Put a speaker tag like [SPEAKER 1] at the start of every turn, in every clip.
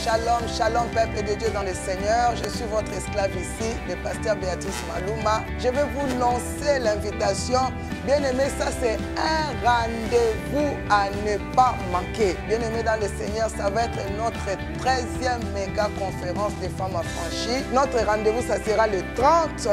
[SPEAKER 1] Shalom, shalom, peuple de Dieu dans le Seigneur. Je suis votre esclave ici, le pasteur Béatrice Maluma. Je vais vous lancer l'invitation. Bien-aimé, ça c'est un rendez-vous à ne pas manquer. Bien-aimé dans le Seigneur, ça va être notre 13e méga conférence des femmes affranchies. Notre rendez-vous, ça sera le 30,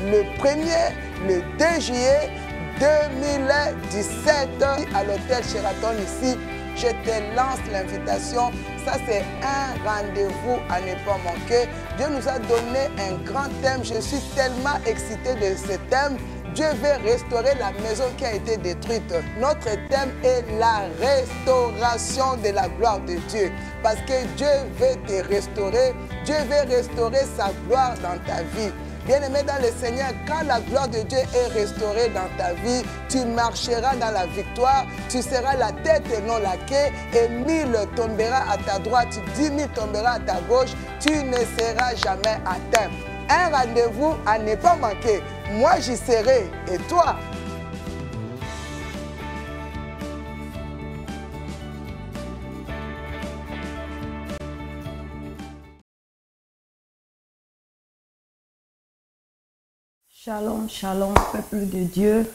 [SPEAKER 1] le 1er, le 2 juillet 2017 à l'hôtel Sheraton ici. Je te lance l'invitation. Ça, c'est un rendez-vous à ne pas manquer. Dieu nous a donné un grand thème. Je suis tellement excité de ce thème. Dieu veut restaurer la maison qui a été détruite. Notre thème est la restauration de la gloire de Dieu. Parce que Dieu veut te restaurer. Dieu veut restaurer sa gloire dans ta vie. Bien-aimé dans le Seigneur, quand la gloire de Dieu est restaurée dans ta vie, tu marcheras dans la victoire, tu seras la tête et non la queue, et 1000 tombera à ta droite, 10 000 tombera à ta gauche, tu ne seras jamais atteint. Un rendez-vous à ne pas manquer. Moi, j'y serai, et toi?
[SPEAKER 2] Shalom, shalom, peuple de Dieu.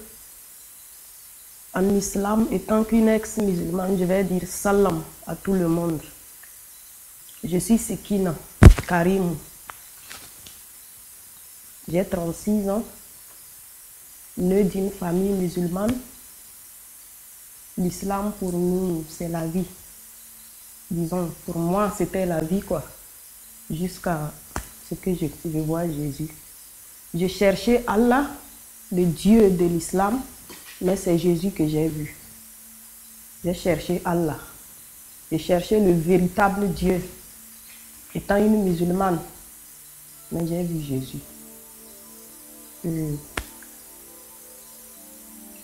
[SPEAKER 2] En islam, étant qu'une ex-musulmane, je vais dire salam à tout le monde. Je suis Sekina Karim. J'ai 36 ans, née d'une famille musulmane. L'islam pour nous, c'est la vie. Disons, pour moi, c'était la vie, quoi. Jusqu'à ce que je vois Jésus. Je cherchais Allah, le Dieu de l'islam, mais c'est Jésus que j'ai vu. J'ai cherché Allah. J'ai cherché le véritable Dieu, étant une musulmane, mais j'ai vu Jésus.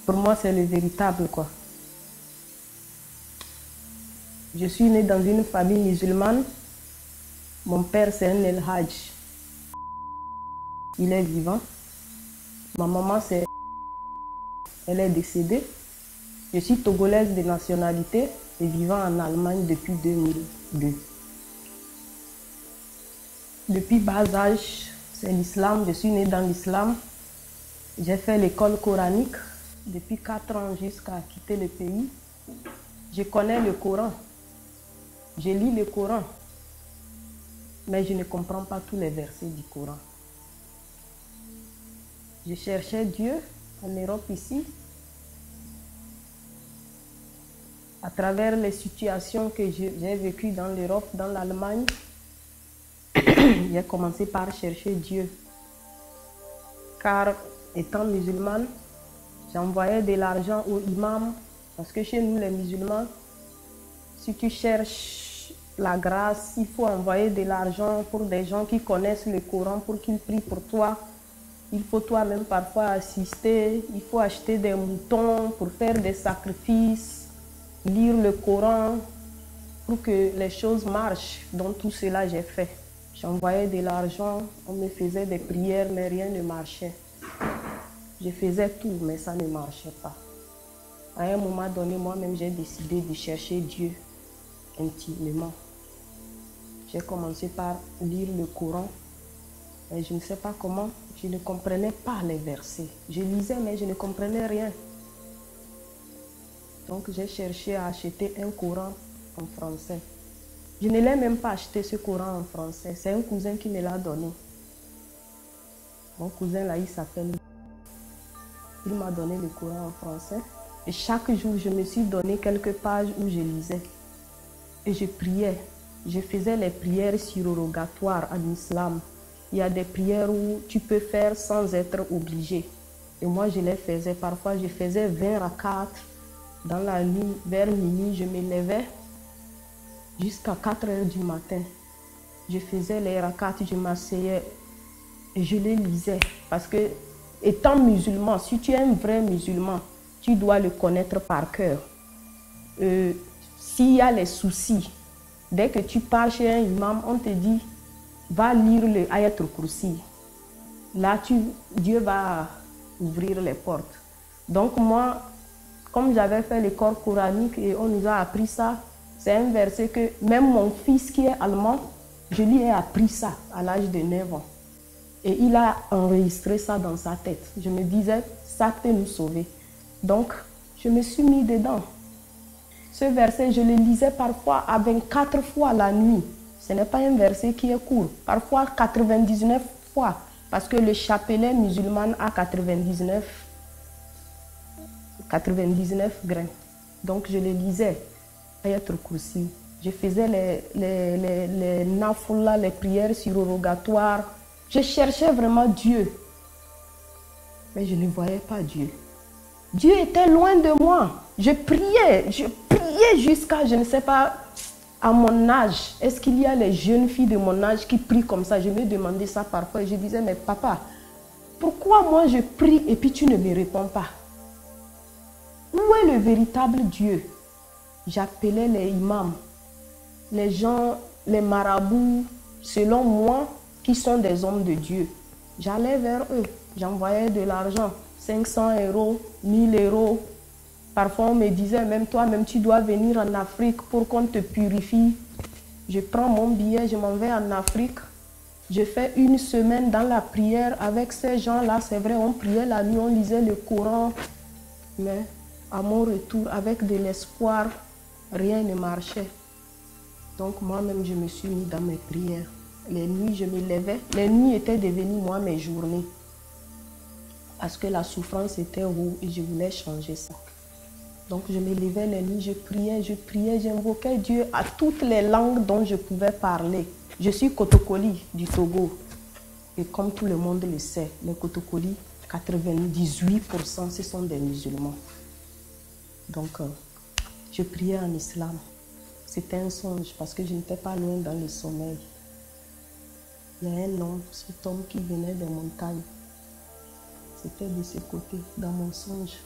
[SPEAKER 2] Pour moi, c'est le véritable, quoi. Je suis née dans une famille musulmane. Mon père, c'est un El Hajj. Il est vivant. Ma maman, elle est décédée. Je suis togolaise de nationalité et vivant en Allemagne depuis 2002. Depuis bas âge, c'est l'islam. Je suis née dans l'islam. J'ai fait l'école coranique depuis 4 ans jusqu'à quitter le pays. Je connais le Coran. Je lis le Coran. Mais je ne comprends pas tous les versets du Coran. Je cherchais Dieu en Europe ici. À travers les situations que j'ai vécues dans l'Europe, dans l'Allemagne, j'ai commencé par chercher Dieu. Car étant musulmane, j'envoyais de l'argent aux imams. Parce que chez nous les musulmans, si tu cherches la grâce, il faut envoyer de l'argent pour des gens qui connaissent le Coran, pour qu'ils prient pour toi. Il faut toi-même parfois assister, il faut acheter des moutons pour faire des sacrifices, lire le Coran pour que les choses marchent. Donc tout cela j'ai fait. J'envoyais de l'argent, on me faisait des prières, mais rien ne marchait. Je faisais tout, mais ça ne marchait pas. À un moment donné, moi-même, j'ai décidé de chercher Dieu intimement. J'ai commencé par lire le Coran. Et je ne sais pas comment, je ne comprenais pas les versets. Je lisais, mais je ne comprenais rien. Donc j'ai cherché à acheter un Coran en français. Je ne l'ai même pas acheté ce Coran en français. C'est un cousin qui me l'a donné. Mon cousin là, il s'appelle. Il m'a donné le Coran en français. Et chaque jour, je me suis donné quelques pages où je lisais. Et je priais. Je faisais les prières surrogatoires en islam. Il y a des prières où tu peux faire sans être obligé. Et moi, je les faisais. Parfois, je faisais 20 rakats dans la nuit. Vers minuit, je me levais jusqu'à 4 heures du matin. Je faisais les rakats, je m'asseyais et je les lisais. Parce que, étant musulman, si tu es un vrai musulman, tu dois le connaître par cœur. S'il y a les soucis, dès que tu parles chez un imam, on te dit va lire le Ayatul Kursi. Là, Dieu va ouvrir les portes. Donc moi, comme j'avais fait l'école coranique et on nous a appris ça, C'est un verset que même mon fils qui est allemand, je lui ai appris ça à l'âge de 9 ans. Et il a enregistré ça dans sa tête. Je me disais, ça peut nous sauver. Donc, je me suis mis dedans. Ce verset, je le lisais parfois à 24 fois la nuit. Ce n'est pas un verset qui est court. Parfois 99 fois. Parce que le chapelet musulman a 99 grains. Donc je le lisais. Ayatul Kursi. Je faisais les nafoulas, les prières surrogatoires. Je cherchais vraiment Dieu. Mais je ne voyais pas Dieu. Dieu était loin de moi. Je priais jusqu'à, je ne sais pas, à mon âge. Est-ce qu'il y a les jeunes filles de mon âge qui prient comme ça? Je me demandais ça parfois et je disais, mais papa, pourquoi moi je prie et puis tu ne me réponds pas? Où est le véritable Dieu? J'appelais les imams, les gens, les marabouts, selon moi, qui sont des hommes de Dieu. J'allais vers eux, j'envoyais de l'argent, 500 €, 1000 €. Parfois, on me disait, même toi-même, tu dois venir en Afrique pour qu'on te purifie. Je prends mon billet, je m'en vais en Afrique. Je fais une semaine dans la prière avec ces gens-là. C'est vrai, on priait la nuit, on lisait le Coran. Mais à mon retour, avec de l'espoir, rien ne marchait. Donc moi-même, je me suis mis dans mes prières. Les nuits, je me levais. Les nuits étaient devenues, moi, mes journées. Parce que la souffrance était haute et je voulais changer ça. Donc je me levais les nuits, je priais, j'invoquais Dieu à toutes les langues dont je pouvais parler. Je suis Kotokoli du Togo. Et comme tout le monde le sait, les Kotokoli, 98% ce sont des musulmans. Donc je priais en islam. C'était un songe parce que je n'étais pas loin dans le sommeil. Il y a un homme, cet homme qui venait des montagnes. C'était de ce côté, dans mon songe.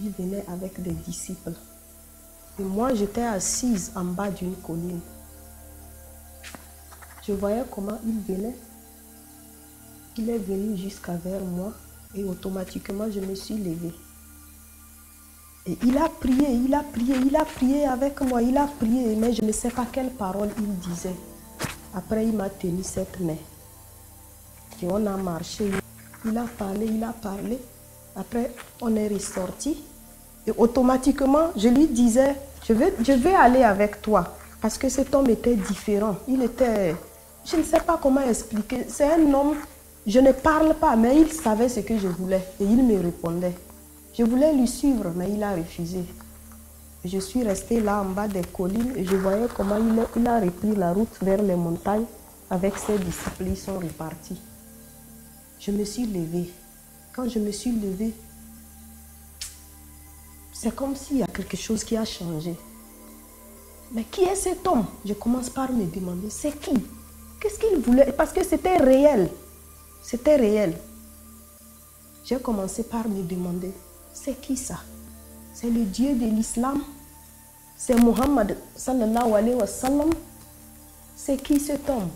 [SPEAKER 2] Il venait avec des disciples. Et moi, j'étais assise en bas d'une colline. Je voyais comment il venait. Il est venu jusqu'à vers moi et automatiquement, je me suis levée. Et il a prié avec moi, il a prié, mais je ne sais pas quelle parole il disait. Après, il m'a tenu cette main. Et on a marché. Il a parlé. Après, on est ressorti. Et automatiquement, je lui disais, je vais aller avec toi. Parce que cet homme était différent. Il était, je ne sais pas comment expliquer. C'est un homme, je ne parle pas, mais il savait ce que je voulais. Et il me répondait. Je voulais lui suivre, mais il a refusé. Je suis restée là en bas des collines et je voyais comment il a repris la route vers les montagnes. Avec ses disciples, ils sont repartis. Je me suis levée. Quand je me suis levée, c'est comme s'il y a quelque chose qui a changé. Mais qui est cet homme? Je commence par me demander, c'est qui? Qu'est-ce qu'il voulait? Parce que c'était réel. C'était réel. J'ai commencé par me demander, c'est qui ça? C'est le Dieu de l'islam? C'est Mohammed sallallahu alayhi wa sallam? C'est qui cet homme?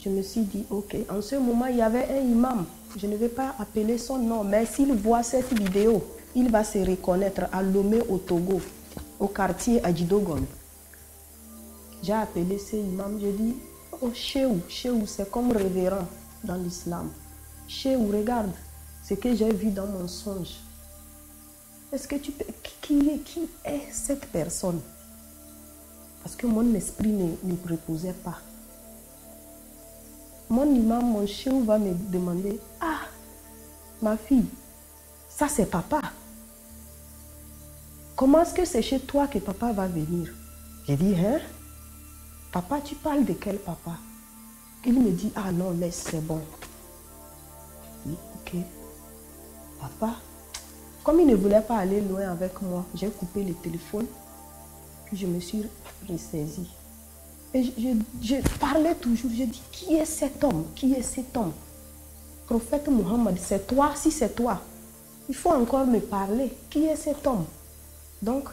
[SPEAKER 2] Je me suis dit, ok, en ce moment, il y avait un imam. Je ne vais pas appeler son nom, mais s'il voit cette vidéo, il va se reconnaître à Lomé au Togo, au quartier Adjidogon. J'ai appelé ce imam, je dis, oh Chéou, c'est comme révérend dans l'islam. Chéou, regarde ce que j'ai vu dans mon songe. Est-ce que tu peux... Qui est cette personne? Parce que mon esprit ne reposait pas. Mon imam, mon chéou va me demander, ah, ma fille, ça c'est papa. Comment est-ce que c'est chez toi que papa va venir? J'ai dit, hein? Papa, tu parles de quel papa? Il me dit, ah non, laisse, c'est bon. J'ai dit, ok. Papa, comme il ne voulait pas aller loin avec moi, j'ai coupé le téléphone, puis je me suis ressaisie. Et je parlais toujours, je dis, qui est cet homme? Qui est cet homme? Prophète Mohammed, c'est toi? Si c'est toi, il faut encore me parler. Qui est cet homme? Donc,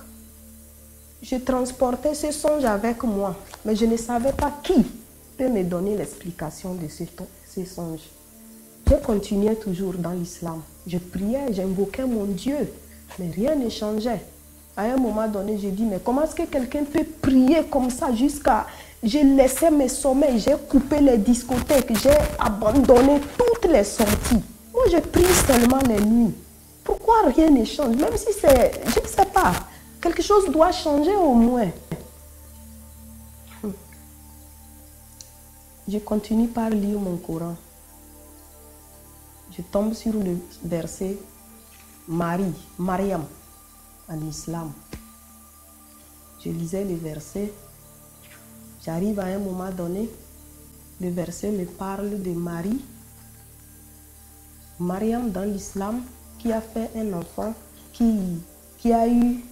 [SPEAKER 2] je transportais ce songe avec moi, mais je ne savais pas qui peut me donner l'explication de ce songe. Je continuais toujours dans l'islam. Je priais, j'invoquais mon Dieu, mais rien ne changeait. À un moment donné, j'ai dit, mais comment est-ce que quelqu'un peut prier comme ça jusqu'à... J'ai laissé mes sommeils, j'ai coupé les discothèques, j'ai abandonné toutes les sorties. Moi, je prie seulement les nuits. Pourquoi rien ne change? Même si c'est... Je ne sais pas. Quelque chose doit changer au moins. Je continue par lire mon Coran. Je tombe sur le verset Mariam, en islam. Je lisais le verset. J'arrive à un moment donné, le verset me parle de Marie. Mariam dans l'islam, qui a fait un enfant, qui a eu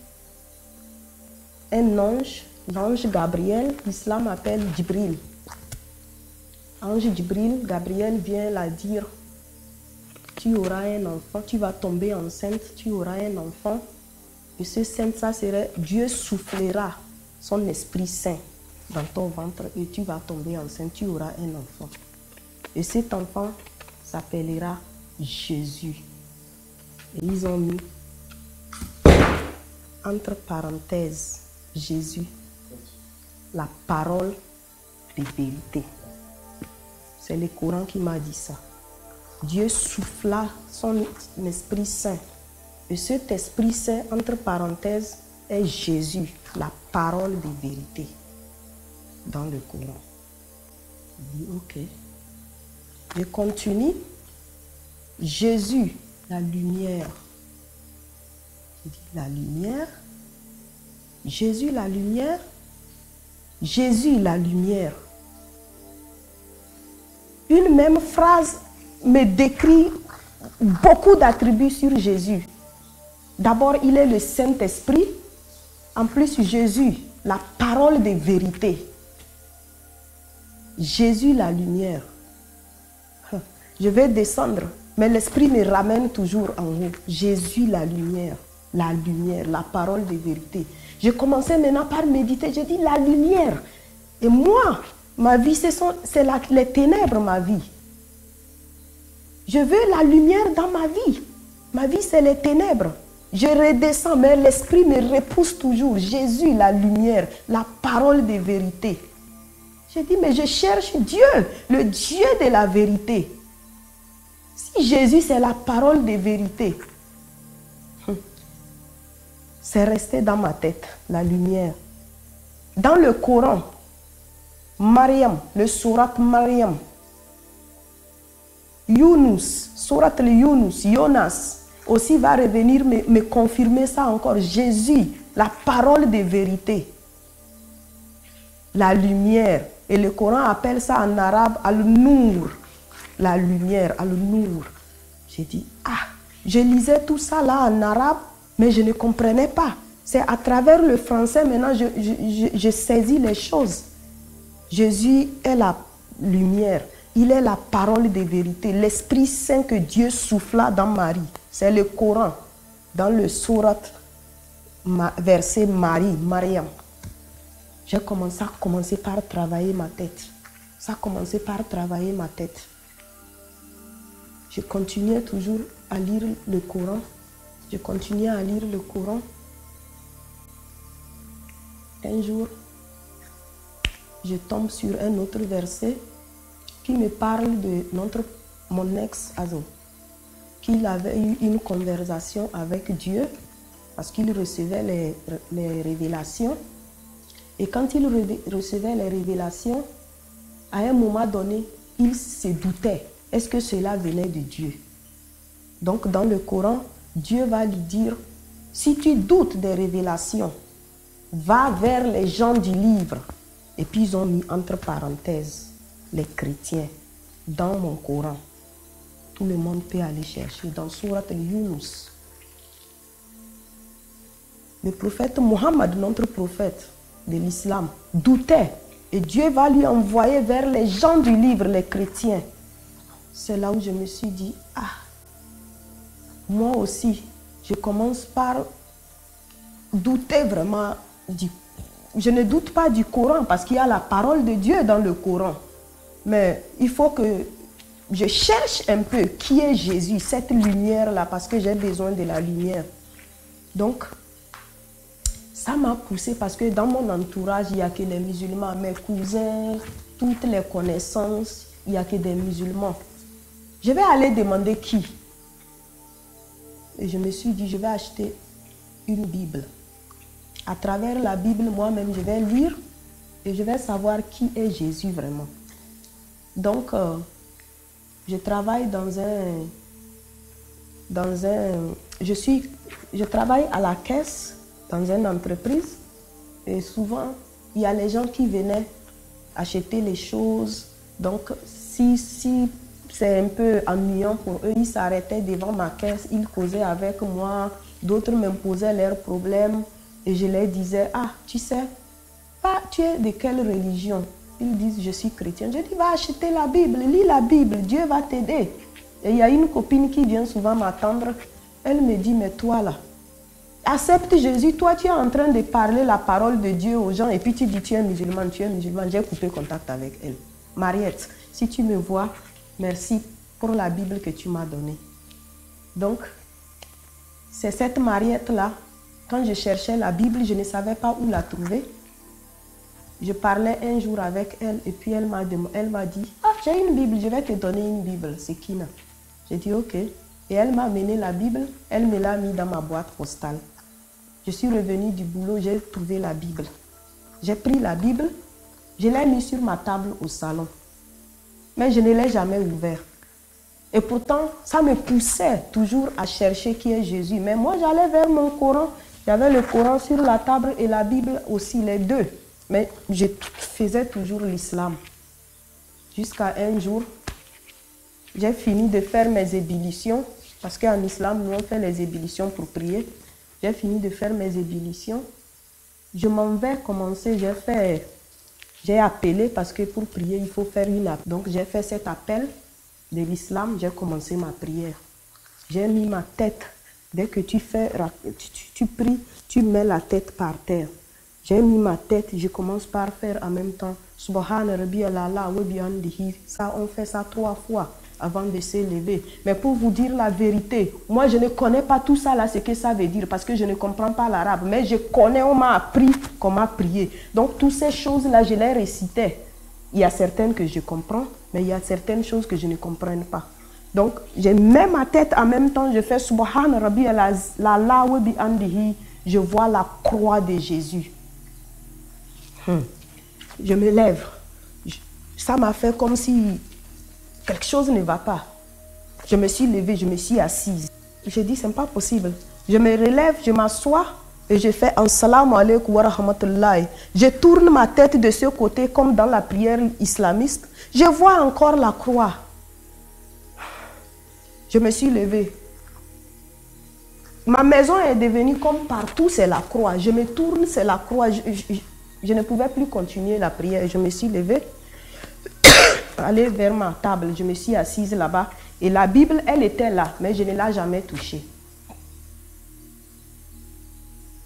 [SPEAKER 2] un ange, l'ange Gabriel, l'islam appelle Djibril. Ange Djibril, Gabriel vient la dire, tu auras un enfant, tu vas tomber enceinte, tu auras un enfant. Et ce saint, ça serait, Dieu soufflera son Esprit Saint dans ton ventre et tu vas tomber enceinte, tu auras un enfant. Et cet enfant s'appellera Jésus. Et ils ont mis entre parenthèses Jésus, la parole de vérité. C'est le Coran qui m'a dit ça. Dieu souffla son Esprit Saint. Et cet Esprit Saint, entre parenthèses, est Jésus, la parole de vérité. Dans le Coran. Je dis, ok. Je continue. Jésus, la lumière. Je dis, la lumière. Jésus, la lumière. Jésus, la lumière. Une même phrase me décrit beaucoup d'attributs sur Jésus. D'abord, il est le Saint-Esprit. En plus, Jésus, la parole de vérité. Jésus, la lumière. Je vais descendre, mais l'Esprit me ramène toujours en haut. Jésus, la lumière, la parole de vérité. J'ai commencé maintenant par méditer. J'ai dit la lumière. Et moi, ma vie, c'est les ténèbres, ma vie. Je veux la lumière dans ma vie. Ma vie, c'est les ténèbres. Je redescends, mais l'Esprit me repousse toujours. Jésus, la lumière, la parole de vérité. J'ai dit, mais je cherche Dieu, le Dieu de la vérité. Si Jésus, c'est la parole de vérité, c'est resté dans ma tête, la lumière. Dans le Coran, Mariam, le surat Mariam, Yunus, surat le Yunus, Jonas, aussi va revenir me confirmer ça encore. Jésus, la parole de vérité, la lumière. Et le Coran appelle ça en arabe Al-Nour, la lumière, Al-Nour. J'ai dit, je lisais tout ça là en arabe, mais je ne comprenais pas. C'est à travers le français, maintenant, je saisis les choses. Jésus est la lumière, il est la parole de vérité, l'Esprit Saint que Dieu souffla dans Marie. C'est le Coran, dans le surat, verset Mariam. J'ai commencé par travailler ma tête. Ça a commencé par travailler ma tête. Je continuais toujours à lire le Coran. Je continuais à lire le Coran. Un jour, je tombe sur un autre verset qui me parle de mon ex-Azon, qu'il avait eu une conversation avec Dieu parce qu'il recevait les révélations. Et quand il recevait les révélations, à un moment donné, il se doutait. Est-ce que cela venait de Dieu? Donc dans le Coran, Dieu va lui dire, si tu doutes des révélations, va vers les gens du livre. Et puis ils ont mis entre parenthèses les chrétiens dans mon Coran. Tout le monde peut aller chercher dans Surat al-Yunus. Le prophète Mohammed, notre prophète de l'islam, doutait. Et Dieu va lui envoyer vers les gens du livre, les chrétiens. C'est là où je me suis dit, moi aussi, je commence par douter vraiment je ne doute pas du Coran parce qu'il y a la parole de Dieu dans le Coran. Mais il faut que je cherche un peu qui est Jésus, cette lumière-là, parce que j'ai besoin de la lumière. Donc, ça m'a poussé parce que dans mon entourage, il n'y a que des musulmans. Mes cousins, toutes les connaissances, il n'y a que des musulmans. Je vais aller demander qui. Et je me suis dit, je vais acheter une Bible. À travers la Bible, moi-même, je vais lire et je vais savoir qui est Jésus vraiment. Donc, je travaille je travaille à la caisse dans une entreprise et souvent, il y a les gens qui venaient acheter les choses. Donc, si c'est un peu ennuyant pour eux, ils s'arrêtaient devant ma caisse, ils causaient avec moi, d'autres me posaient leurs problèmes et je leur disais, ah, tu sais, tu es de quelle religion? Ils disent, je suis chrétien. Je dis, va acheter la Bible, lis la Bible, Dieu va t'aider. Et il y a une copine qui vient souvent m'attendre, elle me dit, mais toi là, accepte Jésus, toi tu es en train de parler la parole de Dieu aux gens et puis tu dis, tu es musulman, tu es musulman. J'ai coupé contact avec elle. Mariette, si tu me vois, merci pour la Bible que tu m'as donnée. Donc, c'est cette Mariette-là, quand je cherchais la Bible, je ne savais pas où la trouver. Je parlais un jour avec elle et puis elle m'a dit, ah, j'ai une Bible, je vais te donner une Bible, c'est Kina. J'ai dit, ok. Et elle m'a amené la Bible, elle me l'a mis dans ma boîte postale. Je suis revenue du boulot, j'ai trouvé la Bible. J'ai pris la Bible, je l'ai mis sur ma table au salon. Mais je ne l'ai jamais ouvert. Et pourtant, ça me poussait toujours à chercher qui est Jésus. Mais moi, j'allais vers mon Coran. J'avais le Coran sur la table et la Bible aussi, les deux. Mais je faisais toujours l'islam. Jusqu'à un jour, j'ai fini de faire mes ébullitions. Parce qu'en islam, nous, on fait les ébullitions pour prier. J'ai fini de faire mes ébullitions. Je m'en vais commencer, j'ai appelé parce que pour prier, il faut faire une appel. Donc, j'ai fait cet appel de l'islam, j'ai commencé ma prière. J'ai mis ma tête. Dès que tu pries, tu mets la tête par terre. J'ai mis ma tête, je commence par faire en même temps. Subhana rabbiyal a'la wa bihamdihi. Ça, on fait ça 3 fois avant de se lever. Mais pour vous dire la vérité, moi je ne connais pas tout ça là, ce que ça veut dire, parce que je ne comprends pas l'arabe. Mais je connais, on m'a appris comment prier. Donc toutes ces choses-là, je les récitais. Il y a certaines que je comprends, mais il y a certaines choses que je ne comprends pas. Donc je mets ma tête en même temps, je fais Subhana rabbiyal a'la wa bihamdihi. Je vois la croix de Jésus. Je me lève. Ça m'a fait comme si quelque chose ne va pas. Je me suis levée, je me suis assise. J'ai dit, ce n'est pas possible. Je me relève, je m'assois et je fais Assalamu alaikum wa rahmatullahi. Je tourne ma tête de ce côté comme dans la prière islamiste. Je vois encore la croix. Je me suis levée. Ma maison est devenue comme partout, c'est la croix. Je me tourne, c'est la croix. Je ne pouvais plus continuer la prière. Je me suis levée, allée vers ma table. Je me suis assise là-bas. Et la Bible, elle était là, mais je ne l'ai jamais touchée.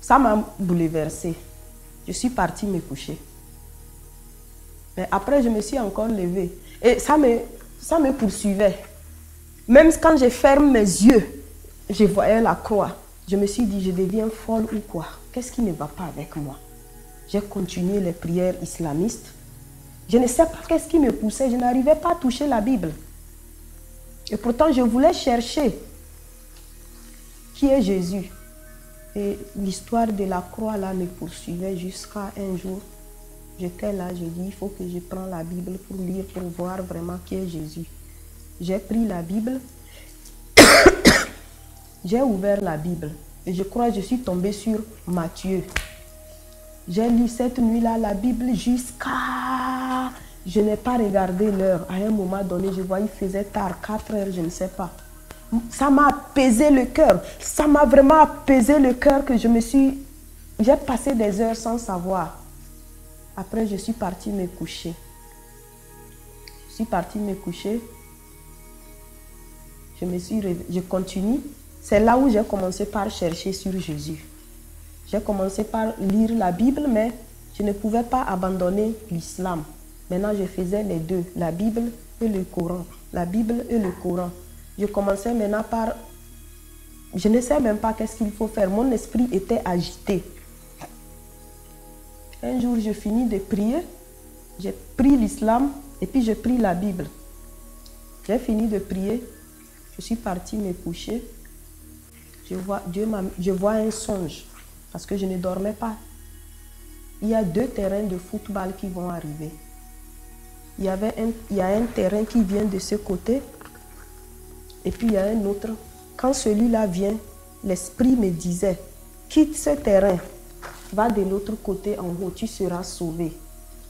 [SPEAKER 2] Ça m'a bouleversée. Je suis partie me coucher. Mais après, je me suis encore levée. Et ça me poursuivait. Même quand je ferme mes yeux, je voyais la croix. Je me suis dit, je deviens folle ou quoi? Qu'est-ce qui ne va pas avec moi? J'ai continué les prières islamistes. Je ne sais pas qu'est-ce qui me poussait. Je n'arrivais pas à toucher la Bible. Et pourtant, je voulais chercher qui est Jésus. Et l'histoire de la croix là me poursuivait jusqu'à un jour. J'étais là, j'ai dit, il faut que je prenne la Bible pour lire, pour voir vraiment qui est Jésus. J'ai pris la Bible. J'ai ouvert la Bible. Et je crois que je suis tombée sur Matthieu. J'ai lu cette nuit-là la Bible jusqu'à... Je n'ai pas regardé l'heure. À un moment donné, je voyais qu'il faisait tard, 4 heures, je ne sais pas. Ça m'a apaisé le cœur. Ça m'a vraiment apaisé le cœur que j'ai passé des heures sans savoir. Après, je suis partie me coucher. Je suis partie me coucher. Je continue. C'est là où j'ai commencé par chercher sur Jésus. J'ai commencé par lire la Bible, mais je ne pouvais pas abandonner l'islam. Maintenant, je faisais les deux, la Bible et le Coran. La Bible et le Coran. Je commençais maintenant par... Je ne sais même pas qu'est-ce qu'il faut faire. Mon esprit était agité. Un jour, je finis de prier. J'ai pris l'islam et puis j'ai pris la Bible. J'ai fini de prier. Je suis partie me coucher. Je vois un songe parce que je ne dormais pas. Il y a 2 terrains de football qui vont arriver. Il y a un terrain qui vient de ce côté et puis il y a un autre. Quand celui-là vient, l'esprit me disait, quitte ce terrain, va de l'autre côté en haut, tu seras sauvé.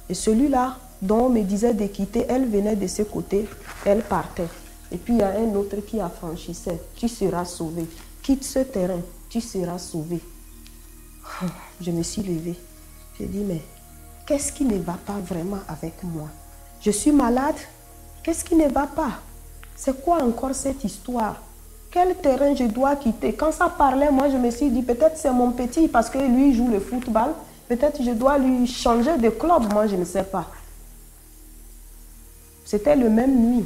[SPEAKER 2] Et celui-là dont on me disait de quitter, elle venait de ce côté, elle partait. Et puis il y a un autre qui affranchissait, tu seras sauvé. Quitte ce terrain, tu seras sauvé. Je me suis levée. J'ai dit, mais qu'est-ce qui ne va pas vraiment avec moi? Je suis malade. Qu'est-ce qui ne va pas? C'est quoi encore cette histoire? Quel terrain je dois quitter? Quand ça parlait, moi je me suis dit, peut-être c'est mon petit parce que lui joue le football. Peut-être je dois lui changer de club, moi je ne sais pas. C'était le même nuit.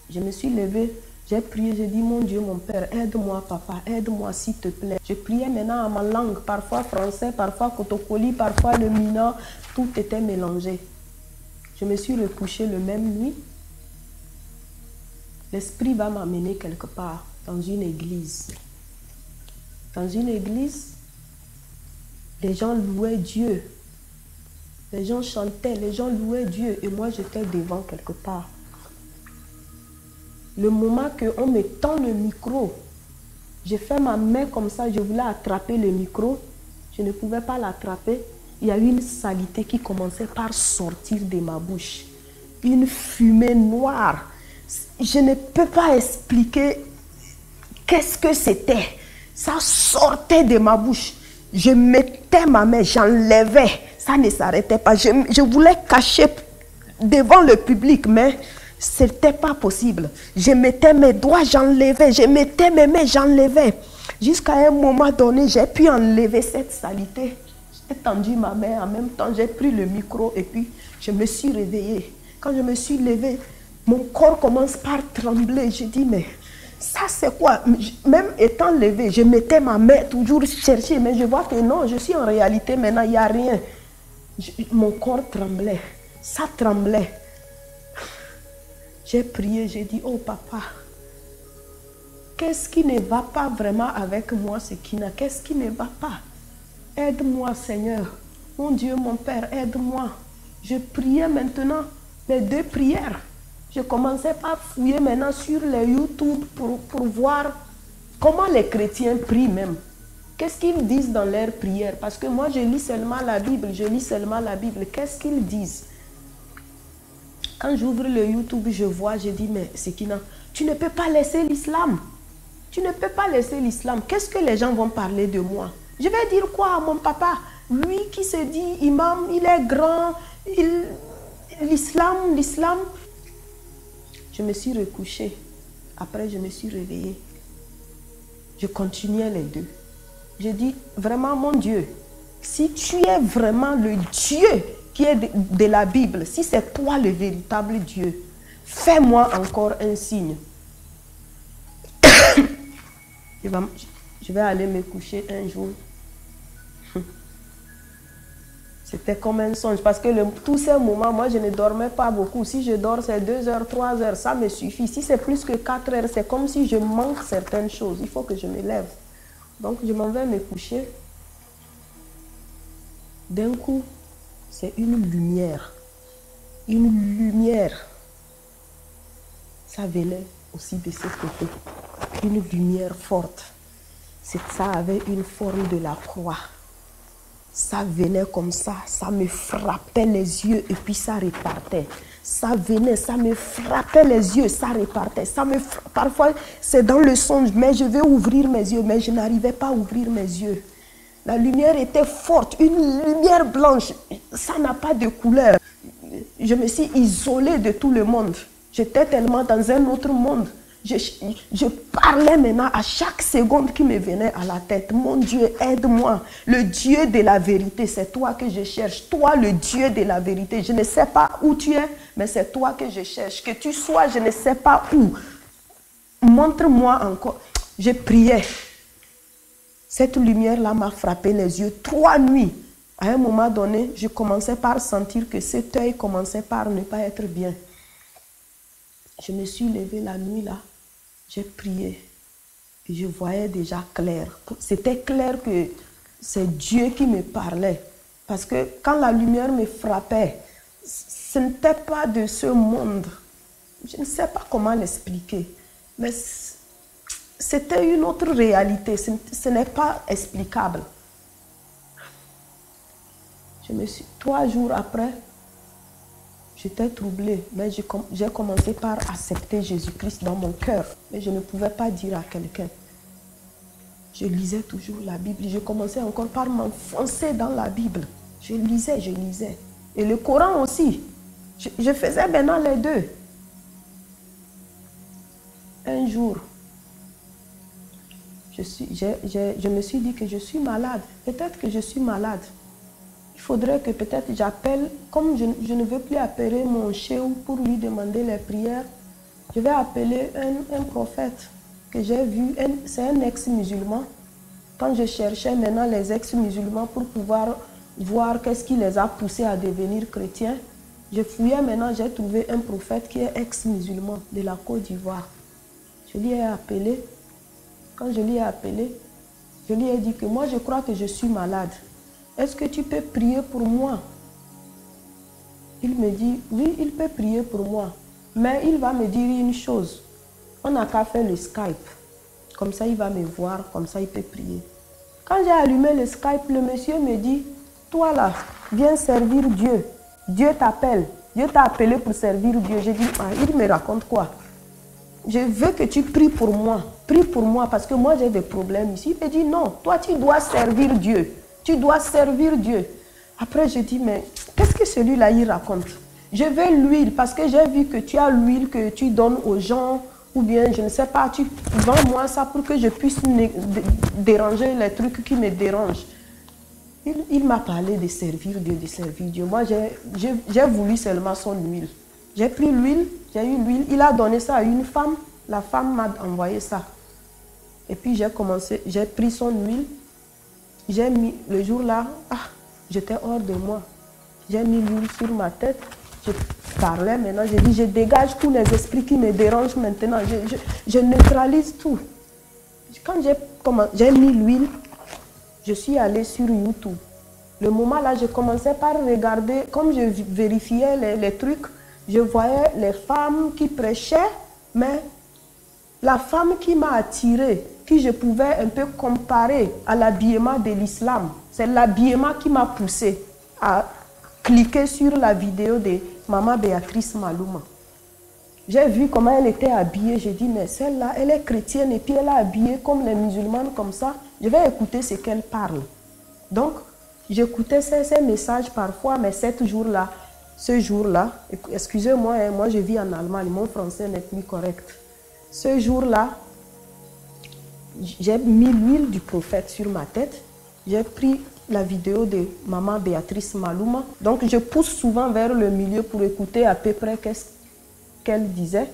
[SPEAKER 2] Je me suis levée, j'ai prié, j'ai dit, mon Dieu, mon Père, aide-moi papa, aide-moi s'il te plaît. Je priais maintenant en ma langue, parfois français, parfois kotokoli, parfois le mina, tout était mélangé. Je me suis recouchée le même nuit. L'esprit va m'amener quelque part, dans une église. Dans une église, les gens louaient Dieu. Les gens chantaient, les gens louaient Dieu. Et moi, j'étais devant quelque part. Le moment qu'on me tend le micro, j'ai fait ma main comme ça, je voulais attraper le micro. Je ne pouvais pas l'attraper. Il y a eu une saleté qui commençait par sortir de ma bouche. Une fumée noire. Je ne peux pas expliquer qu'est-ce que c'était. Ça sortait de ma bouche. Je mettais ma main, j'enlevais. Ça ne s'arrêtait pas. Je voulais cacher devant le public, mais ce n'était pas possible. Je mettais mes doigts, j'enlevais. Je mettais mes mains, j'enlevais. Jusqu'à un moment donné, j'ai pu enlever cette saleté. J'ai tendu ma main, en même temps, j'ai pris le micro et puis je me suis réveillée. Quand je me suis levée, mon corps commence par trembler. Je dis, mais ça c'est quoi? Même étant levée, je mettais ma main, toujours chercher, mais je vois que non, je suis en réalité maintenant, il n'y a rien. Mon corps tremblait, ça tremblait. J'ai prié, j'ai dit, oh papa, qu'est-ce qui ne va pas vraiment avec moi, Sekina? Qu'est-ce qui ne va pas? Aide-moi, Seigneur. Mon Dieu, mon Père, aide-moi. Je priais maintenant les 2 prières. Je commençais par fouiller maintenant sur les YouTube pour voir comment les chrétiens prient même. Qu'est-ce qu'ils disent dans leurs prières? Parce que moi, je lis seulement la Bible. Je lis seulement la Bible. Qu'est-ce qu'ils disent? Quand j'ouvre le YouTube, je vois, je dis, mais Sekina, tu ne peux pas laisser l'islam. Tu ne peux pas laisser l'islam. Qu'est-ce que les gens vont parler de moi? Je vais dire quoi à mon papa? Lui qui se dit imam, il est grand, l'islam. Je me suis recouchée. Après, je me suis réveillée. Je continuais les 2. Je dis, vraiment, mon Dieu, si tu es vraiment le Dieu qui est de la Bible, si c'est toi le véritable Dieu, fais-moi encore un signe. Je vais aller me coucher un jour. C'était comme un songe parce que tous ces moments, moi je ne dormais pas beaucoup. Si je dors, c'est 2 heures, 3 heures, ça me suffit. Si c'est plus que 4 heures, c'est comme si je manque certaines choses. Il faut que je me lève. Donc je m'en vais me coucher. D'un coup, c'est une lumière. Une lumière. Ça venait aussi de ce côté. Une lumière forte. Ça avait une forme de la croix. Ça venait comme ça me frappait les yeux et puis ça repartait. Ça venait, ça me frappait les yeux, ça repartait. Parfois, c'est dans le songe, mais je vais ouvrir mes yeux, mais je n'arrivais pas à ouvrir mes yeux. La lumière était forte, une lumière blanche, ça n'a pas de couleur. Je me suis isolée de tout le monde. J'étais tellement dans un autre monde. Je parlais maintenant à chaque seconde qui me venait à la tête. Mon Dieu, aide-moi. Le Dieu de la vérité, c'est toi que je cherche. Toi, le Dieu de la vérité. Je ne sais pas où tu es, mais c'est toi que je cherche. Que tu sois, je ne sais pas où. Montre-moi encore. Je priais. Cette lumière-là m'a frappé les yeux 3 nuits. À un moment donné, je commençais par sentir que cet œil commençait par ne pas être bien. Je me suis levée la nuit là, j'ai prié et je voyais déjà clair. C'était clair que c'est Dieu qui me parlait. Parce que quand la lumière me frappait, ce n'était pas de ce monde. Je ne sais pas comment l'expliquer. Mais c'était une autre réalité. Ce n'est pas explicable. 3 jours après, j'étais troublée. Mais j'ai commencé par accepter Jésus-Christ dans mon cœur. Mais je ne pouvais pas dire à quelqu'un. Je lisais toujours la Bible. Je commençais encore par m'enfoncer dans la Bible. Je lisais. Et le Coran aussi. Je faisais maintenant les deux. Un jour, je me suis dit que je suis malade. Peut-être que je suis malade. Il faudrait que peut-être j'appelle, comme je ne veux plus appeler mon chéou pour lui demander les prières, je vais appeler un prophète que j'ai vu, c'est un ex-musulman. Quand je cherchais maintenant les ex-musulmans pour pouvoir voir qu'est-ce qui les a poussés à devenir chrétiens, je fouillais maintenant, j'ai trouvé un prophète qui est ex-musulman de la Côte d'Ivoire. Je lui ai appelé. Quand je lui ai appelé, je lui ai dit que moi je crois que je suis malade. Est-ce que tu peux prier pour moi? Il me dit, oui, il peut prier pour moi. Mais il va me dire une chose. On n'a qu'à faire le Skype. Comme ça, il va me voir, comme ça, il peut prier. Quand j'ai allumé le Skype, le monsieur me dit, toi là, viens servir Dieu. Dieu t'appelle. Dieu t'a appelé pour servir Dieu. J'ai dit, ah, il me raconte quoi? Je veux que tu pries pour moi. Prie pour moi parce que moi, j'ai des problèmes ici. Il me dit, non, toi, tu dois servir Dieu. Tu dois servir Dieu. Après, je dis, mais qu'est-ce que celui-là, il raconte? Je veux l'huile parce que j'ai vu que tu as l'huile que tu donnes aux gens ou bien, je ne sais pas, tu vends-moi ça pour que je puisse déranger les trucs qui me dérangent. Il m'a parlé de servir Dieu, de servir Dieu. Moi, j'ai voulu seulement son huile. J'ai pris l'huile, j'ai eu l'huile. Il a donné ça à une femme. La femme m'a envoyé ça. Et puis, j'ai pris son huile. J'ai mis, le jour-là, j'étais hors de moi. J'ai mis l'huile sur ma tête. Je parlais maintenant. J'ai dit, je dégage tous les esprits qui me dérangent maintenant. Je neutralise tout. Quand j'ai mis l'huile, je suis allée sur YouTube. Le moment là, je commençais par regarder, comme je vérifiais les trucs, je voyais les femmes qui prêchaient, mais la femme qui m'a attirée, que je pouvais un peu comparer à l'habillement de l'islam, c'est l'habillement qui m'a poussée à cliquer sur la vidéo de Maman Béatrice Malouma. J'ai vu comment elle était habillée, j'ai dit, mais celle-là, elle est chrétienne et puis elle est habillée comme les musulmanes comme ça, je vais écouter ce qu'elle parle. Donc, j'écoutais ces messages parfois, mais ce jour-là, excusez-moi, hein, moi je vis en Allemagne, mon français n'est plus correct. Ce jour-là, j'ai mis l'huile du prophète sur ma tête. J'ai pris la vidéo de Maman Béatrice Malouma. Donc, je pousse souvent vers le milieu pour écouter à peu près qu'est-ce qu'elle disait.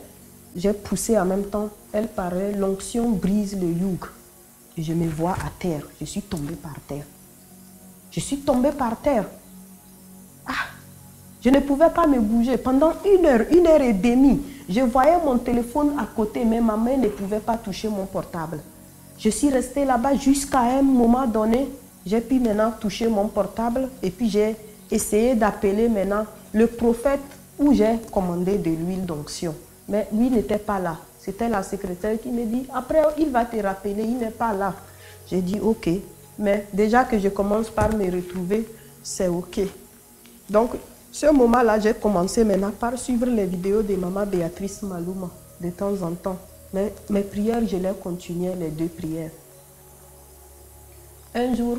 [SPEAKER 2] J'ai poussé en même temps. Elle parlait, l'onction brise le youg. Et je me vois à terre. Je suis tombée par terre. Je suis tombée par terre. Je ne pouvais pas me bouger. Pendant 1 heure et demie, je voyais mon téléphone à côté, mais ma main ne pouvait pas toucher mon portable. Je suis restée là-bas jusqu'à un moment donné. J'ai pu maintenant toucher mon portable et puis j'ai essayé d'appeler maintenant le prophète où j'ai commandé de l'huile d'onction. Mais lui n'était pas là. C'était la secrétaire qui me dit, après il va te rappeler, il n'est pas là. J'ai dit ok, mais déjà que je commence par me retrouver, c'est ok. Donc, ce moment-là, j'ai commencé maintenant par suivre les vidéos de Maman Béatrice Malouma de temps en temps. Mais mes prières, je les continuais, les 2 prières. Un jour,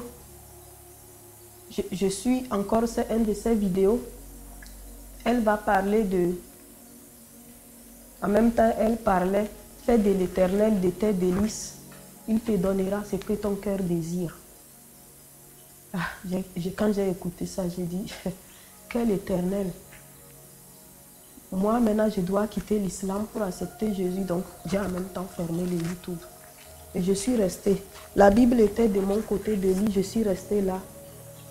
[SPEAKER 2] je suis encore une de ces vidéos. Elle va parler de... En même temps, elle parlait, fais de l'Éternel de tes délices. Il te donnera ce que ton cœur désire. Quand j'ai écouté ça, j'ai dit... Quel Éternel. Moi, maintenant, je dois quitter l'islam pour accepter Jésus. Donc, j'ai en même temps fermé le YouTube. Et je suis restée. La Bible était de mon côté de lui. Je suis restée là.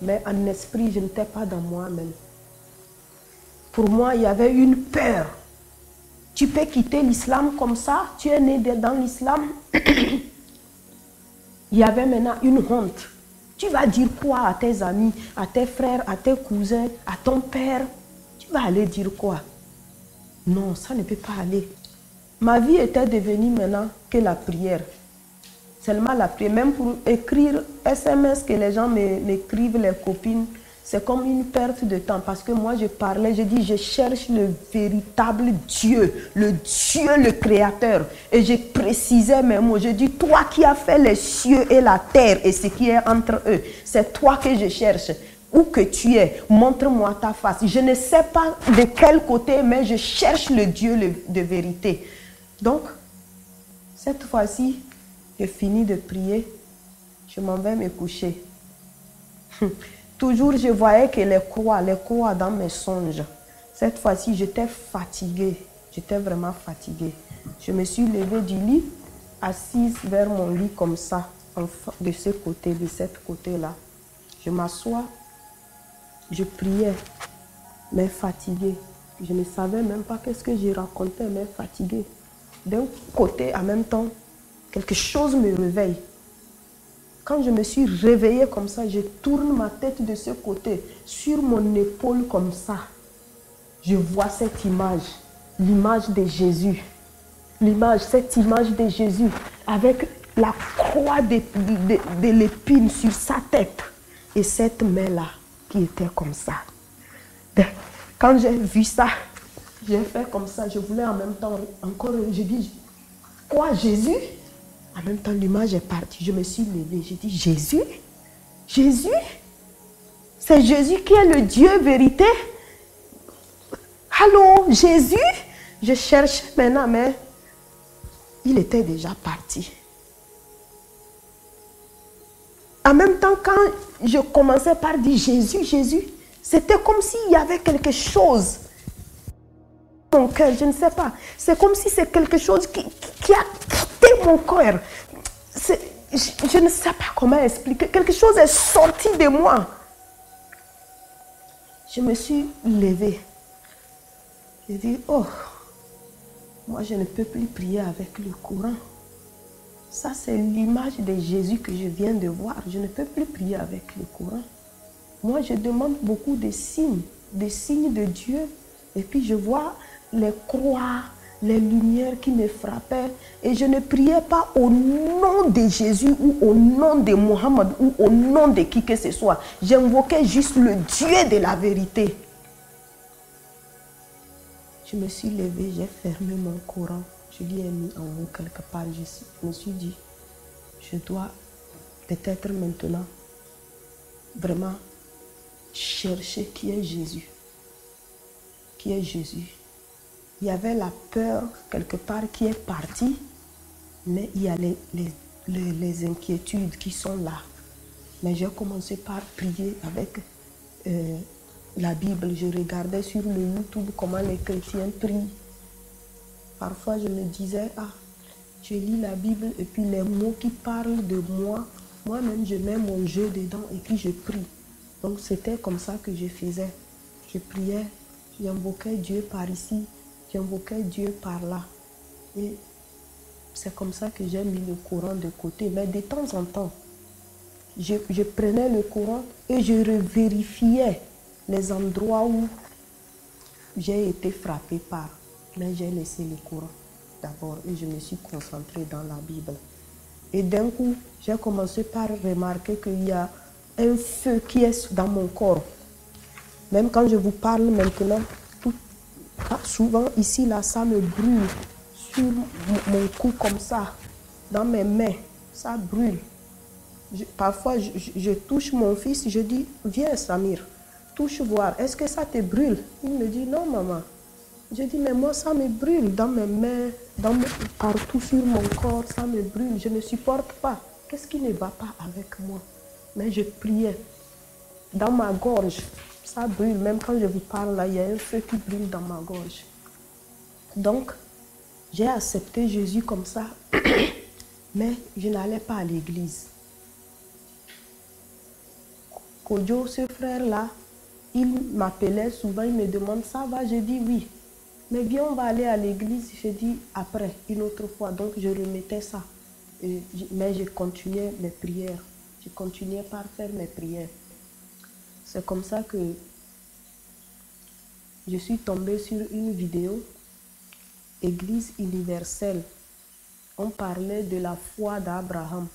[SPEAKER 2] Mais en esprit, je n'étais pas dans moi-même. Pour moi, il y avait une peur. Tu peux quitter l'islam comme ça, tu es né dans l'islam. Il y avait maintenant une honte. Tu vas dire quoi à tes amis, à tes frères, à tes cousins, à ton père? Tu vas aller dire quoi? Non, ça ne peut pas aller. Ma vie était devenue maintenant que la prière. Seulement la prière. Même pour écrire SMS que les gens m'écrivent, les copines, c'est comme une perte de temps. Parce que moi, je parlais, je dis, je cherche le véritable Dieu, le Dieu, le Créateur. Et je précisais mes mots. Je dis, toi qui as fait les cieux et la terre et ce qui est entre eux, c'est toi que je cherche. Où que tu es, montre-moi ta face. Je ne sais pas de quel côté, mais je cherche le Dieu de vérité. Donc, cette fois-ci, je finis de prier, je m'en vais me coucher. Toujours, je voyais que les croix dans mes songes. Cette fois-ci, j'étais fatiguée. J'étais vraiment fatiguée. Je me suis levée du lit, assise vers mon lit comme ça, de ce côté, de cette côté-là. Je m'assois, je priais, mais fatiguée. Je ne savais même pas qu'est-ce que je racontais, mais fatiguée. D'un côté, en même temps, quelque chose me réveille. Quand je me suis réveillée comme ça, je tourne ma tête de ce côté, sur mon épaule comme ça. Je vois cette image, l'image de Jésus. Cette image de Jésus avec la croix de l'épine sur sa tête. Et cette main-là qui était comme ça. Quand j'ai vu ça, j'ai fait comme ça. Je voulais en même temps encore, je dis, quoi, Jésus? En même temps, l'image est partie. Je me suis levée. J'ai dit, Jésus? Jésus? C'est Jésus qui est le Dieu vérité? Allô, Jésus? Je cherche maintenant, mais il était déjà parti. En même temps, quand je commençais par dire Jésus, Jésus, c'était comme s'il y avait quelque chose dans mon cœur, je ne sais pas. C'est comme si c'est quelque chose qui a quitté mon cœur. Je ne sais pas comment expliquer. Quelque chose est sorti de moi. Je me suis levée. J'ai dit, oh, moi je ne peux plus prier avec le courant. Ça, c'est l'image de Jésus que je viens de voir. Je ne peux plus prier avec le courant. Moi, je demande beaucoup de signes de Dieu. Et puis, je vois les croix, les lumières qui me frappaient. Et je ne priais pas au nom de Jésus ou au nom de Mohammed ou au nom de qui que ce soit. J'invoquais juste le Dieu de la vérité. Je me suis levée, j'ai fermé mon Coran. Je l'ai mis en haut quelque part. Je me suis dit, je dois peut-être maintenant vraiment chercher qui est Jésus. Qui est Jésus. Il y avait la peur quelque part qui est partie, mais il y a les inquiétudes qui sont là. Mais j'ai commencé par prier avec la Bible. Je regardais sur le YouTube comment les chrétiens prient. Parfois, je me disais, ah, je lis la Bible et puis les mots qui parlent de moi, moi-même, je mets mon jeu dedans et puis je prie. Donc, c'était comme ça que je faisais. Je priais, j'invoquais Dieu par ici, j'invoquais Dieu par là. Et c'est comme ça que j'ai mis le Coran de côté. Mais de temps en temps, je prenais le Coran et je revérifiais les endroits où j'ai été frappée par. Mais j'ai laissé le Coran d'abord et je me suis concentrée dans la Bible. Et d'un coup, j'ai commencé par remarquer qu'il y a un feu qui est dans mon corps. Même quand je vous parle maintenant, souvent ici, là, ça me brûle sur mon cou comme ça, dans mes mains, ça brûle. Parfois, je touche mon fils, je dis, viens Samir, touche voir, est-ce que ça te brûle? Il me dit, non maman. Je dis, mais moi, ça me brûle dans mes mains, partout sur mon corps, ça me brûle. Je ne supporte pas. Qu'est-ce qui ne va pas avec moi? Mais je priais. Dans ma gorge, ça brûle. Même quand je vous parle, là, il y a un feu qui brûle dans ma gorge. Donc, j'ai accepté Jésus comme ça, mais je n'allais pas à l'église. Kojo, ce frère-là, il m'appelait souvent, il me demande, ça va? Je dis oui. Mais bien, on va aller à l'église. Je dis après, une autre fois. Donc, je remettais ça. Mais je continuais mes prières. Je continuais par faire mes prières. C'est comme ça que je suis tombée sur une vidéo, Église universelle. On parlait de la foi d'Abraham.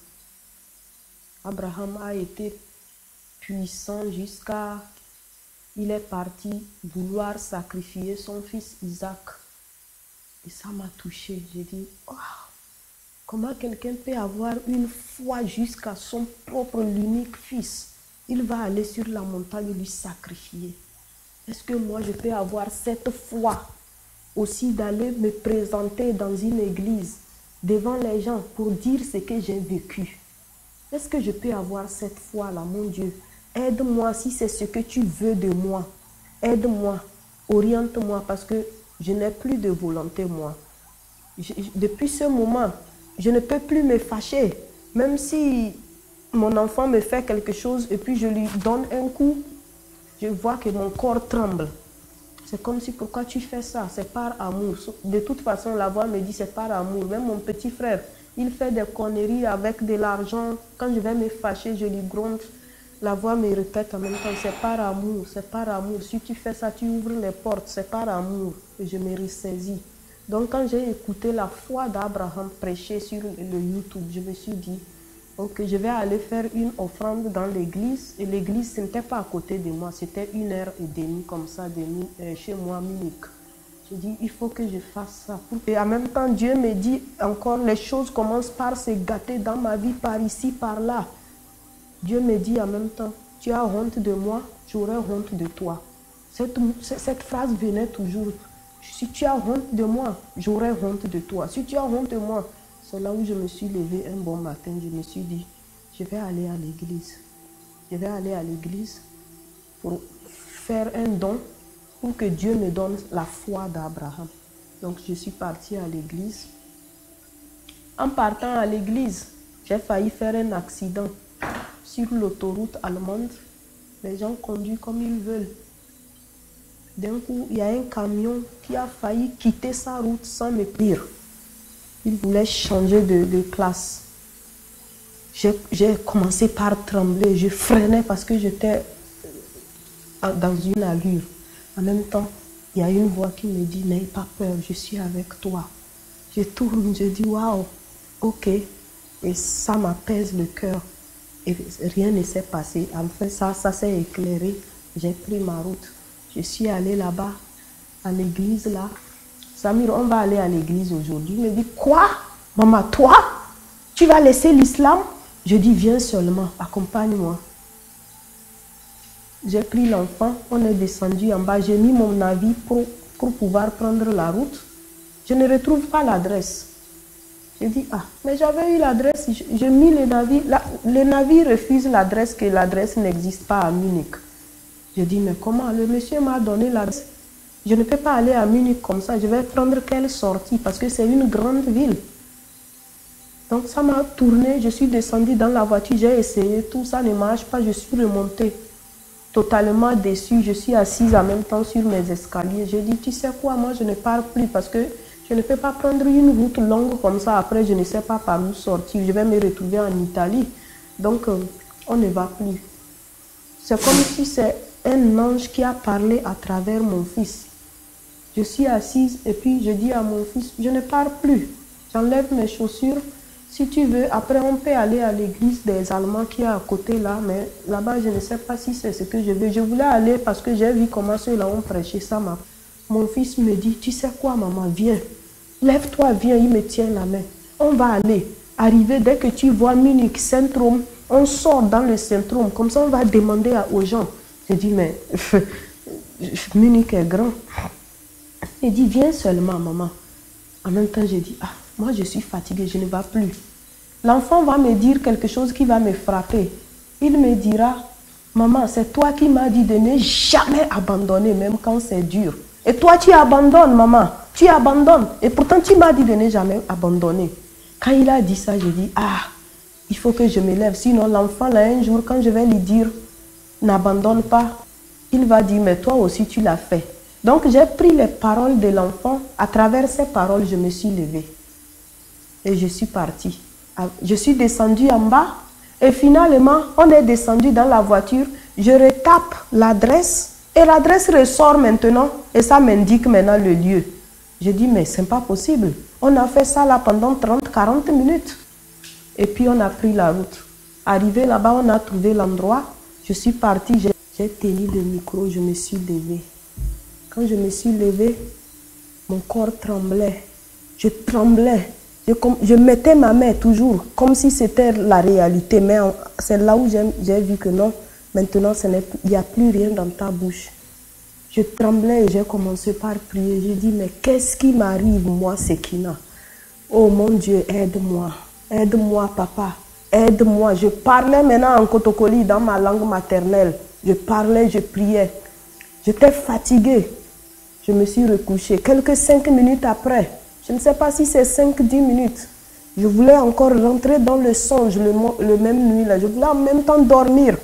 [SPEAKER 2] Abraham a été puissant jusqu'à... Il est parti vouloir sacrifier son fils Isaac. Et ça m'a touchée. J'ai dit, oh, comment quelqu'un peut avoir une foi jusqu'à son propre, l'unique fils? Il va aller sur la montagne et lui sacrifier. Est-ce que moi je peux avoir cette foi aussi d'aller me présenter dans une église devant les gens pour dire ce que j'ai vécu? Est-ce que je peux avoir cette foi-là, mon Dieu? Aide-moi si c'est ce que tu veux de moi. Aide-moi, oriente-moi parce que je n'ai plus de volonté, moi. Depuis ce moment, je ne peux plus me fâcher. Même si mon enfant me fait quelque chose et puis je lui donne un coup, je vois que mon corps tremble. C'est comme si, pourquoi tu fais ça? C'est par amour. De toute façon, la voix me dit, c'est par amour. Même mon petit frère, il fait des conneries avec de l'argent. Quand je vais me fâcher, je lui gronde. La voix me répète en même temps, c'est par amour, c'est par amour. Si tu fais ça, tu ouvres les portes, c'est par amour. Et je me ressaisis. Donc quand j'ai écouté la foi d'Abraham prêcher sur le YouTube, je me suis dit, ok, je vais aller faire une offrande dans l'église. Et l'église, ce n'était pas à côté de moi, c'était 1h30 comme ça chez moi, Munich. Je dis, il faut que je fasse ça. Et en même temps, Dieu me dit encore, les choses commencent par se gâter dans ma vie, par ici, par là. Dieu me dit en même temps, tu as honte de moi, j'aurai honte de toi. Cette phrase venait toujours. Si tu as honte de moi, j'aurai honte de toi. Si tu as honte de moi, c'est là où je me suis levée un bon matin. Je me suis dit, je vais aller à l'église. Je vais aller à l'église pour faire un don pour que Dieu me donne la foi d'Abraham. Donc je suis partie à l'église. En partant à l'église, j'ai failli faire un accident. Sur l'autoroute allemande, les gens conduisent comme ils veulent. D'un coup, il y a un camion qui a failli quitter sa route sans me dire. Il voulait changer de classe. J'ai commencé par trembler. Je freinais parce que j'étais dans une allure. En même temps, il y a une voix qui me dit, n'aie pas peur, je suis avec toi. Je tourne, je dis, waouh, ok. Et ça m'apaise le cœur. Et rien ne s'est passé. Enfin, ça s'est éclairé. J'ai pris ma route. Je suis allée là-bas, à l'église là. Samir, on va aller à l'église aujourd'hui. Il me dit, quoi? Maman, toi? Tu vas laisser l'islam? Je dis, viens seulement, accompagne-moi. J'ai pris l'enfant, on est descendu en bas. J'ai mis mon avis pour pouvoir prendre la route. Je ne retrouve pas l'adresse. Je dis, ah, mais j'avais eu l'adresse, j'ai mis le navire. Le navire refuse l'adresse, que l'adresse n'existe pas à Munich. Je dis, mais comment? Le monsieur m'a donné l'adresse. Je ne peux pas aller à Munich comme ça, je vais prendre quelle sortie? Parce que c'est une grande ville. Donc ça m'a tourné, je suis descendue dans la voiture, j'ai essayé, tout ça ne marche pas, je suis remontée. Totalement déçue, je suis assise en même temps sur mes escaliers. Je dis, tu sais quoi, moi je ne pars plus parce que je ne peux pas prendre une route longue comme ça. Après, je ne sais pas par où sortir. Je vais me retrouver en Italie. Donc, on ne va plus. C'est comme si c'est un ange qui a parlé à travers mon fils. Je suis assise et puis je dis à mon fils, je ne pars plus. J'enlève mes chaussures. Si tu veux, après, on peut aller à l'église des Allemands qui est à côté là. Mais là-bas, je ne sais pas si c'est ce que je veux. Je voulais aller parce que j'ai vu comment ceux-là ont prêché ça. Mon fils me dit, tu sais quoi, maman, viens. Lève-toi, viens, il me tient la main. On va aller. Arriver dès que tu vois Munich, Centrum, on sort dans le Centrum. Comme ça, on va demander aux gens. Je dis, mais Munich est grand. Il dit, viens seulement, maman. En même temps, je dis, ah, moi je suis fatiguée, je ne vais plus. L'enfant va me dire quelque chose qui va me frapper. Il me dira, maman, c'est toi qui m'as dit de ne jamais abandonner, même quand c'est dur. Et toi, tu abandonnes, maman. Tu abandonnes. Et pourtant, tu m'as dit de ne jamais abandonner. Quand il a dit ça, je dis, ah, il faut que je me lève. Sinon, l'enfant, là, un jour, quand je vais lui dire, n'abandonne pas, il va dire, mais toi aussi tu l'as fait. Donc j'ai pris les paroles de l'enfant. À travers ces paroles, je me suis levée. Et je suis partie. Je suis descendue en bas. Et finalement, on est descendu dans la voiture. Je retape l'adresse. Et l'adresse ressort maintenant. Et ça m'indique maintenant le lieu. Je dis, mais c'est pas possible. On a fait ça là pendant 30-40 minutes. Et puis on a pris la route. Arrivé là-bas, on a trouvé l'endroit. Je suis partie. J'ai tenu le micro. Je me suis levée. Quand je me suis levée, mon corps tremblait. Je tremblais. Je mettais ma main toujours, comme si c'était la réalité. Mais c'est là où j'ai vu que non, maintenant, il n'y a plus rien dans ta bouche. Je tremblais et j'ai commencé par prier. Je dis, mais qu'est-ce qui m'arrive, moi, Sekina? Oh mon Dieu, aide-moi. Aide-moi, papa. Aide-moi. Je parlais maintenant en Kotokoli, dans ma langue maternelle. Je parlais, je priais. J'étais fatiguée. Je me suis recouchée. Quelques 5 minutes après, je ne sais pas si c'est 5-10 minutes, je voulais encore rentrer dans le songe le même nuit là. Je voulais en même temps dormir.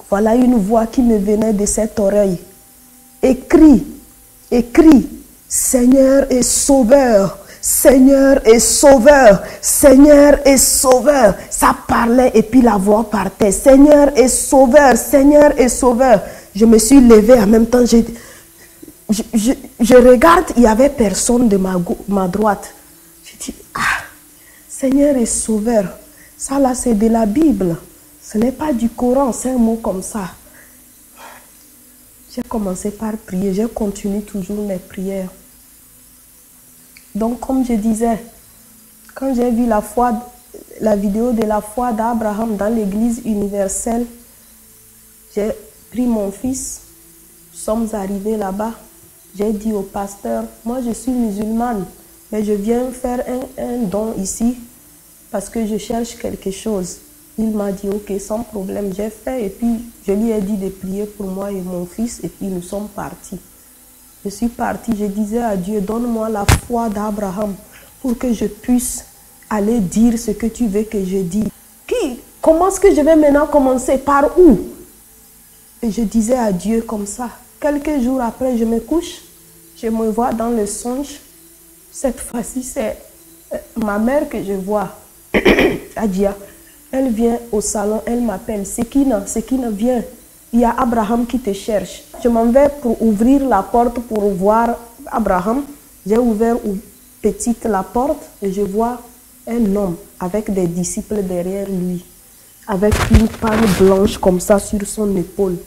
[SPEAKER 2] Voilà une voix qui me venait de cette oreille. Écris, Seigneur est sauveur, Seigneur est sauveur, Seigneur est sauveur. Ça parlait et puis la voix partait. Seigneur est sauveur, Seigneur est sauveur. Je me suis levée en même temps. Je regarde, il n'y avait personne de ma droite. Je dis, Seigneur est sauveur. Ça là, c'est de la Bible. Ce n'est pas du Coran, c'est un mot comme ça. J'ai commencé par prier, j'ai continué toujours mes prières. Donc, comme je disais, quand j'ai vu la vidéo de la foi d'Abraham dans l'église universelle, j'ai pris mon fils, nous sommes arrivés là-bas. J'ai dit au pasteur, moi je suis musulmane, mais je viens faire un don ici parce que je cherche quelque chose. Il m'a dit, ok, sans problème, j'ai fait et puis je lui ai dit de prier pour moi et mon fils et puis nous sommes partis. Je suis partie, je disais à Dieu, donne-moi la foi d'Abraham pour que je puisse aller dire ce que tu veux que je dise. Comment est-ce que je vais maintenant commencer? Par où? Et je disais à Dieu comme ça. Quelques jours après, je me couche, je me vois dans le songe. Cette fois-ci, c'est ma mère que je vois, Adia. Elle vient au salon, elle m'appelle, Sekina, viens. Il y a Abraham qui te cherche. Je m'en vais pour ouvrir la porte pour voir Abraham. J'ai ouvert petite la porte et je vois un homme avec des disciples derrière lui, avec une panne blanche comme ça sur son épaule.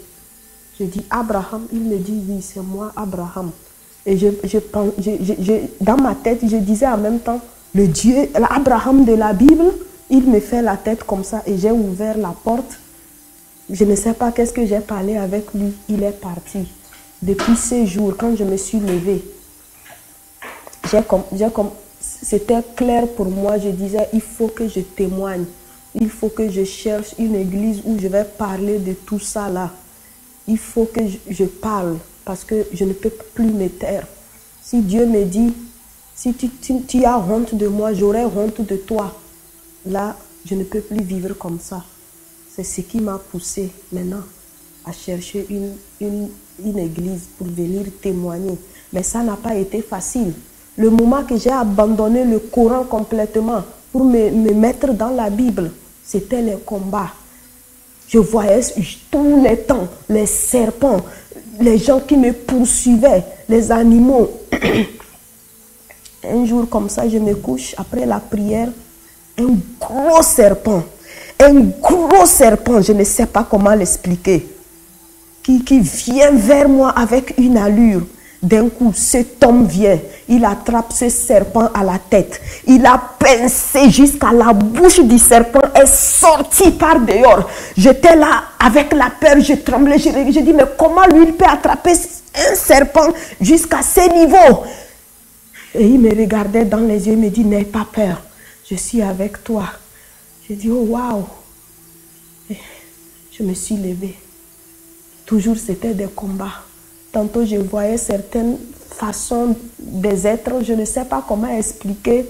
[SPEAKER 2] Je dis Abraham, il me dit oui, c'est moi Abraham. Et dans ma tête, je disais en même temps, le Dieu, l'Abraham de la Bible, il me fait la tête comme ça et j'ai ouvert la porte. Je ne sais pas qu'est-ce que j'ai parlé avec lui, il est parti. Depuis ces jours, quand je me suis levée, c'était clair pour moi, je disais, il faut que je témoigne, il faut que je cherche une église où je vais parler de tout ça là. Il faut que je parle parce que je ne peux plus me taire. Si Dieu me dit, si tu as honte de moi, j'aurai honte de toi. Là, je ne peux plus vivre comme ça. C'est ce qui m'a poussé maintenant à chercher une église pour venir témoigner. Mais ça n'a pas été facile. Le moment que j'ai abandonné le Coran complètement pour me mettre dans la Bible, c'était les combats. Je voyais tous les temps les serpents, les gens qui me poursuivaient, les animaux. Un jour comme ça, je me couche après la prière, un gros serpent, je ne sais pas comment l'expliquer, qui vient vers moi avec une allure. D'un coup, cet homme vient, il attrape ce serpent à la tête. Il a pincé jusqu'à la bouche du serpent et sorti par dehors. J'étais là avec la peur, je tremblais. Je dis, mais comment lui il peut attraper un serpent jusqu'à ce niveau? Et il me regardait dans les yeux, il me dit, n'aie pas peur, je suis avec toi. Je dis, oh waouh. Je me suis levée. Toujours c'était des combats. Tantôt, je voyais certaines façons des êtres, je ne sais pas comment expliquer.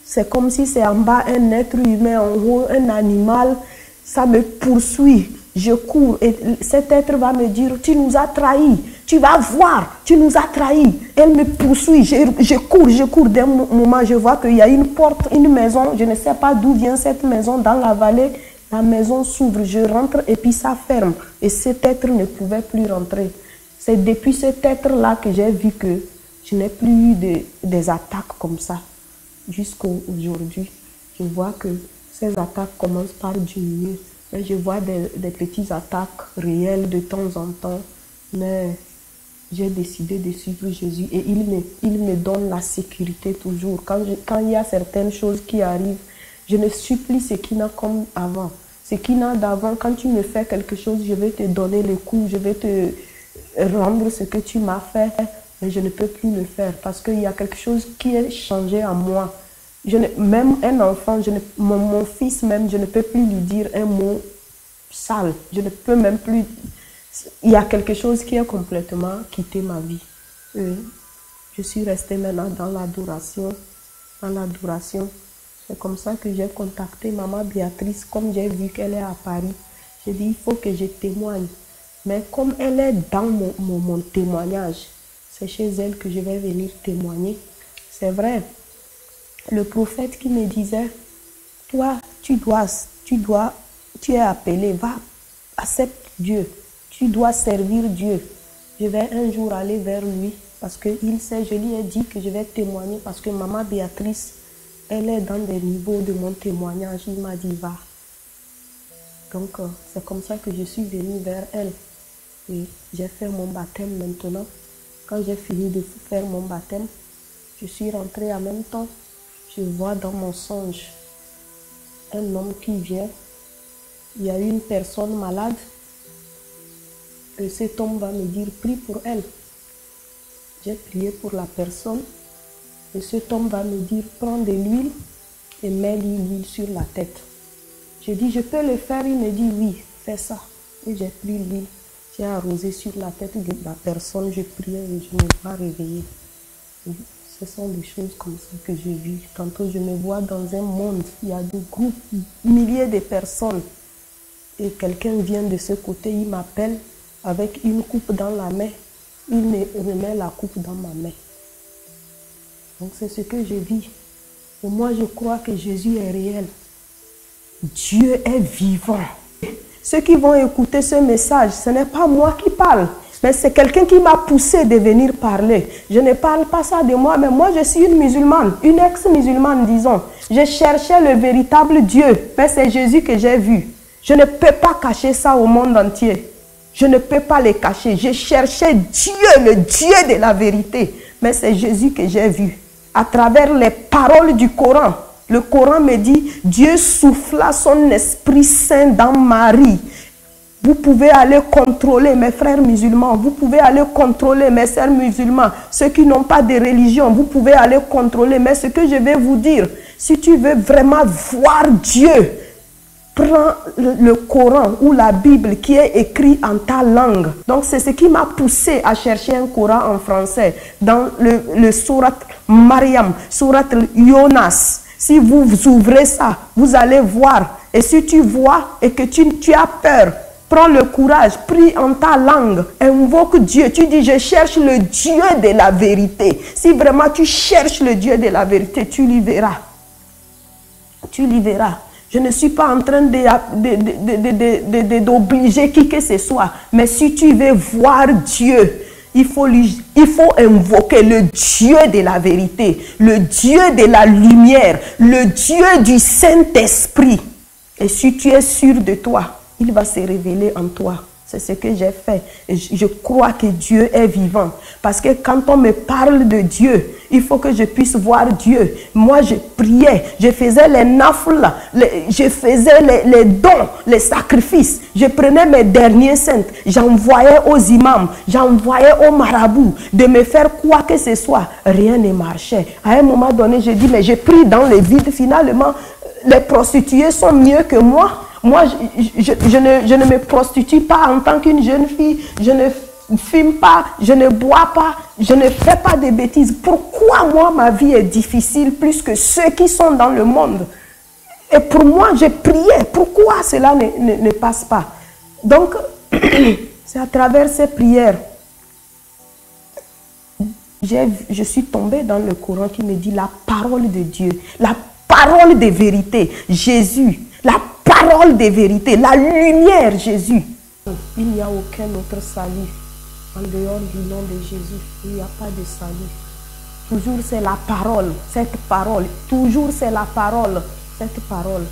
[SPEAKER 2] C'est comme si c'est en bas un être humain, en haut un animal. Ça me poursuit. Je cours et cet être va me dire, tu nous as trahis, tu vas voir, tu nous as trahis. Elle me poursuit, je cours. D'un moment, je vois qu'il y a une porte, une maison, je ne sais pas d'où vient cette maison, dans la vallée, la maison s'ouvre, je rentre et puis ça ferme. Et cet être ne pouvait plus rentrer. C'est depuis cet être-là que j'ai vu que je n'ai plus eu des attaques comme ça. Jusqu'à aujourd'hui, je vois que ces attaques commencent par diminuer. Mais je vois des petites attaques réelles de temps en temps. Mais j'ai décidé de suivre Jésus et il me donne la sécurité toujours. Quand il y a certaines choses qui arrivent, je ne suis plus ce qu'il y a comme avant. Ce qu'il y a d'avant, quand tu me fais quelque chose, je vais te donner le coup, je vais te rendre ce que tu m'as fait. Mais je ne peux plus le faire parce qu'il y a quelque chose qui est changé en moi. Même un enfant, mon fils même, je ne peux plus lui dire un mot sale. Je ne peux même plus... Il y a quelque chose qui a complètement quitté ma vie. Je suis restée maintenant dans l'adoration. C'est comme ça que j'ai contacté maman Béatrice, comme j'ai vu qu'elle est à Paris. J'ai dit, il faut que je témoigne. Mais comme elle est dans mon témoignage, c'est chez elle que je vais venir témoigner. C'est vrai. Le prophète qui me disait, toi, tu es appelé, va, accepte Dieu. Tu dois servir Dieu. Je vais un jour aller vers lui parce qu'il sait, je lui ai dit que je vais témoigner parce que maman Béatrice, elle est dans des niveaux de mon témoignage. Il m'a dit, va. Donc, c'est comme ça que je suis venue vers elle. Et j'ai fait mon baptême maintenant. Quand j'ai fini de faire mon baptême, je suis rentrée en même temps. Je vois dans mon songe un homme qui vient. Il y a une personne malade. Et cet homme va me dire, prie pour elle. J'ai prié pour la personne. Et cet homme va me dire, prends de l'huile et mets l'huile sur la tête. Je dis, je peux le faire. Il me dit, oui, fais ça. Et j'ai pris l'huile. J'ai arrosé sur la tête de la personne. Je priais et je me vois réveiller. Ce sont des choses comme ça que j'ai vues. Tantôt, je me vois dans un monde. Il y a des groupes, milliers de personnes. Et quelqu'un vient de ce côté, il m'appelle avec une coupe dans la main. Il me remet la coupe dans ma main. Donc, c'est ce que je vis. Et moi, je crois que Jésus est réel. Dieu est vivant. Ceux qui vont écouter ce message, ce n'est pas moi qui parle. Mais c'est quelqu'un qui m'a poussé de venir parler. Je ne parle pas ça de moi, mais moi je suis une musulmane, une ex-musulmane, disons. Je cherchais le véritable Dieu, mais c'est Jésus que j'ai vu. Je ne peux pas cacher ça au monde entier. Je ne peux pas le cacher. Je cherchais Dieu, le Dieu de la vérité. Mais c'est Jésus que j'ai vu. À travers les paroles du Coran. Le Coran me dit, Dieu souffla son Esprit Saint dans Marie. Vous pouvez aller contrôler mes frères musulmans, vous pouvez aller contrôler mes sœurs musulmans, ceux qui n'ont pas de religion, vous pouvez aller contrôler. Mais ce que je vais vous dire, si tu veux vraiment voir Dieu, prends le Coran ou la Bible qui est écrit en ta langue. Donc c'est ce qui m'a poussé à chercher un Coran en français. Dans le Surat Mariam, Surat Yonas. Si vous ouvrez ça, vous allez voir. Et si tu vois et que tu as peur, prends le courage, prie en ta langue, invoque Dieu. Tu dis, je cherche le Dieu de la vérité. Si vraiment tu cherches le Dieu de la vérité, tu l'y verras. Tu l'y verras. Je ne suis pas en train d'obliger qui que ce soit. Mais si tu veux voir Dieu, il faut invoquer le Dieu de la vérité, le Dieu de la lumière, le Dieu du Saint-Esprit. Et si tu es sûr de toi, il va se révéler en toi. C'est ce que j'ai fait. Et je crois que Dieu est vivant. Parce que quand on me parle de Dieu, il faut que je puisse voir Dieu. Moi, je priais, je faisais les nafles, je faisais les dons, les sacrifices. Je prenais mes derniers cents, j'envoyais aux imams, j'envoyais aux marabouts de me faire quoi que ce soit. Rien ne marchait. À un moment donné, je dis, mais je prie dans le vide. Finalement, les prostituées sont mieux que moi. Moi, je ne me prostitue pas en tant qu'une jeune fille. Je ne fume pas, je ne bois pas, je ne fais pas de bêtises. Pourquoi moi, ma vie est difficile plus que ceux qui sont dans le monde? Et pour moi, j'ai prié. Pourquoi cela ne passe pas? Donc, c'est à travers ces prières, je suis tombée dans le Coran qui me dit la parole de Dieu, la parole de vérité, Jésus, la parole de vérité, la lumière, Jésus. Il n'y a aucun autre salut en dehors du nom de Jésus. Il n'y a pas de salut. Toujours c'est la parole, cette parole. Toujours c'est la parole, cette parole.